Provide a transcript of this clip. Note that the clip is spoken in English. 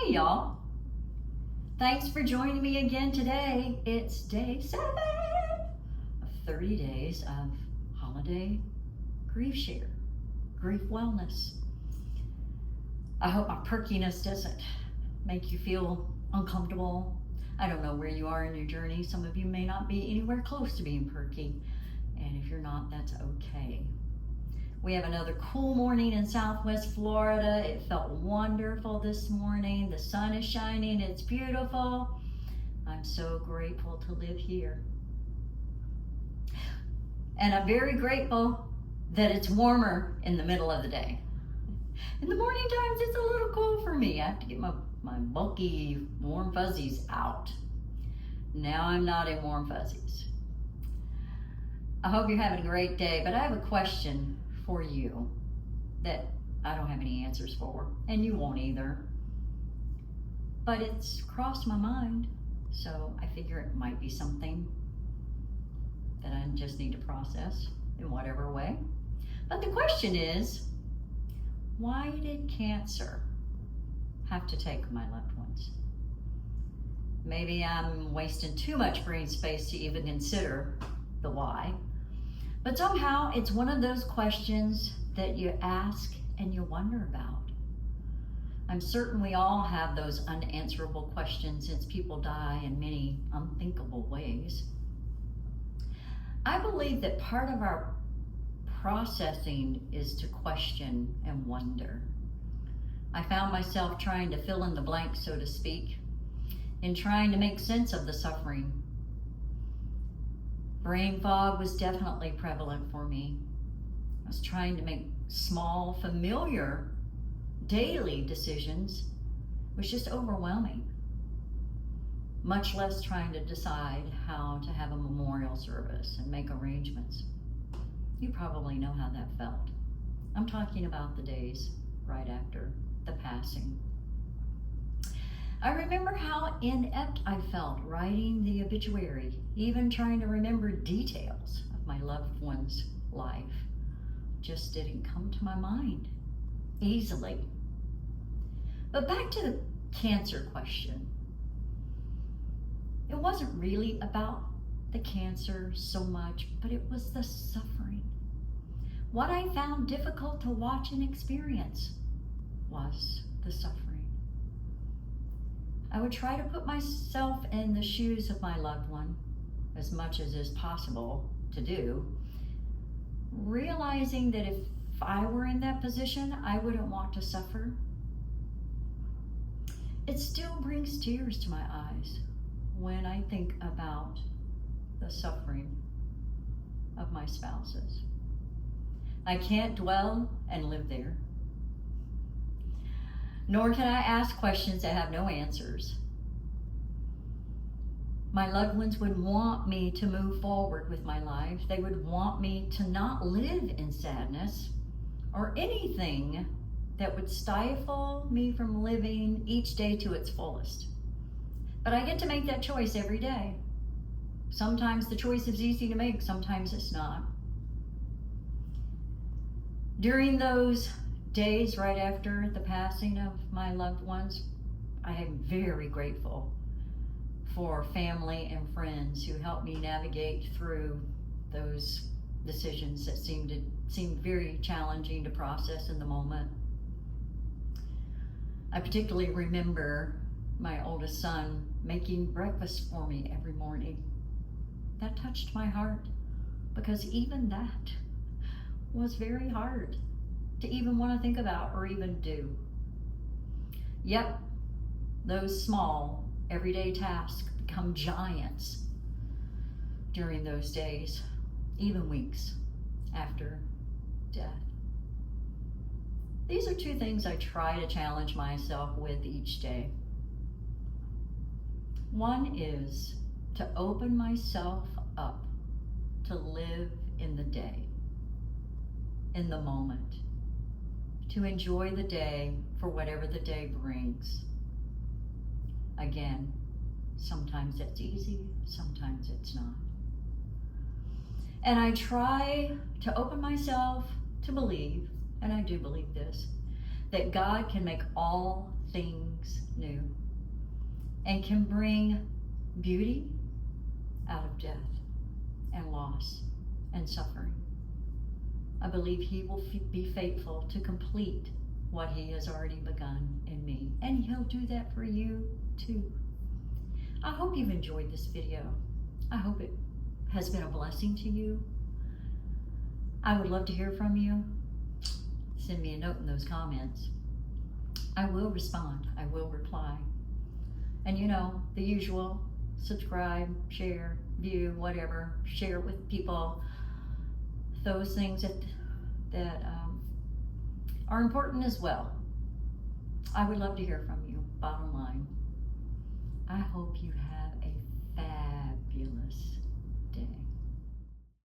Hey y'all, thanks for joining me again today. It's day 7 of 30 days of holiday grief share, grief wellness. I hope my perkiness doesn't make you feel uncomfortable. I don't know where you are in your journey. Some of you may not be anywhere close to being perky, and if you're not, that's okay. We have another cool morning in Southwest Florida. It felt wonderful this morning. The sun is shining. It's beautiful. I'm so grateful to live here. And I'm very grateful that it's warmer in the middle of the day. In the morning times, it's a little cool for me. I have to get my bulky warm fuzzies out. Now I'm not in warm fuzzies. I hope you're having a great day, but I have a question for you that I don't have any answers for, and you won't either. But it's crossed my mind, so I figure it might be something that I just need to process in whatever way. But the question is, why did cancer have to take my loved ones? Maybe I'm wasting too much brain space to even consider the why. But somehow it's one of those questions that you ask and you wonder about. I'm certain we all have those unanswerable questions since people die in many unthinkable ways. I believe that part of our processing is to question and wonder. I found myself trying to fill in the blanks, so to speak, in trying to make sense of the suffering. Brain fog was definitely prevalent for me. I was trying to make small, familiar, daily decisions. It was just overwhelming. Much less trying to decide how to have a memorial service and make arrangements. You probably know how that felt. I'm talking about the days right after the passing. I remember how inept I felt writing the obituary, even trying to remember details of my loved one's life. Just didn't come to my mind easily. But back to the cancer question. It wasn't really about the cancer so much, but it was the suffering. What I found difficult to watch and experience was the suffering. I would try to put myself in the shoes of my loved one as much as is possible to do, realizing that if I were in that position, I wouldn't want to suffer. It still brings tears to my eyes when I think about the suffering of my spouses. I can't dwell and live there. Nor can I ask questions that have no answers. My loved ones would want me to move forward with my life. They would want me to not live in sadness or anything that would stifle me from living each day to its fullest. But I get to make that choice every day. Sometimes the choice is easy to make, sometimes it's not. During those days right after the passing of my loved ones, I am very grateful for family and friends who helped me navigate through those decisions that seemed very challenging to process in the moment. I particularly remember my oldest son making breakfast for me every morning. That touched my heart because even that was very hard to even want to think about or even do. Yep, those small, everyday tasks become giants during those days, even weeks after death. These are two things I try to challenge myself with each day. One is to open myself up to live in the day, in the moment, to enjoy the day for whatever the day brings. Again, sometimes it's easy, sometimes it's not. And I try to open myself to believe, and I do believe this, that God can make all things new and can bring beauty out of death and loss and suffering. I believe he will be faithful to complete what he has already begun in me, and he'll do that for you too. I hope you've enjoyed this video. I hope it has been a blessing to you. I would love to hear from you. Send me a note in those comments. I will respond. I will reply. And you know, the usual, subscribe, share, view, whatever, share it with people. Those things that are important as well. I would love to hear from you, bottom line. I hope you have a fabulous